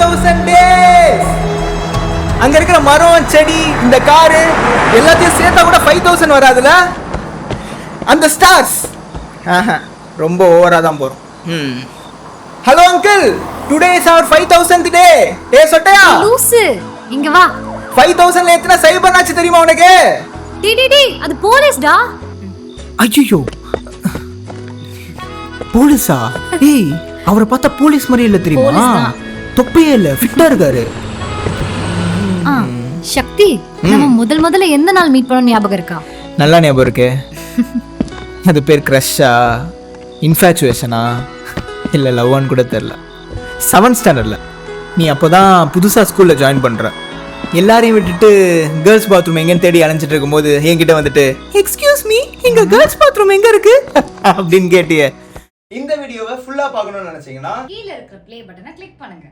5000 days. அங்க இருக்கிற மரம் செடி இந்த காரு எல்லாத்தையும் சேர்த்தா கூட 5000 வராதுல. அந்த ஸ்டார்ஸ் ரொம்ப ஓவரா தான் போறோம். Hello uncle, today is our 5000th day. ஏ சொட்டையா லூசு, இங்க வா. 5000ல எத்தனை சேவ் பண்ணாச்சு தெரியுமா உனக்கு? டேய் அது போலீஸ்டா. ஐயோ போலீஸா? ஏய் அவரை பார்த்தா போலீஸ் மாதிரி இல்ல தெரியுமா? தொப்பையே இல்ல, ஃபிட்டா இருக்காரு. சக்தி, நம்ம முதல்ல எந்த நாள் மீட் பண்ணோம் ஞாபகம் இருக்கா? நல்லா ஞாபகம் இருக்கு. அது பேர் கிரஷா, இன்ஃபேச்சுவேஷனா, இல்லை லவ்வான்னு கூட தெரில. 7th ஸ்டாண்டர்டில் நீ அப்போ தான் புதுசாக ஸ்கூலில் ஜாயின் பண்ணுற. எல்லாரையும் விட்டுட்டு கேர்ள்ஸ் பாத்ரூம் எங்கேன்னு தேடி அலைஞ்சிட்டு இருக்கும்போது என்கிட்ட வந்துட்டு எக்ஸ்கியூஸ் மீ, இங்கே கேர்ள்ஸ் பாத்ரூம் எங்கே இருக்கு அப்படின்னு கேட்டியே. இந்த வீடியோவை ஃபுல்லாக பார்க்கணும்னு நினச்சிங்கன்னா கீழே இருக்கிற ப்ளே பட்டனை கிளிக் பண்ணுங்க.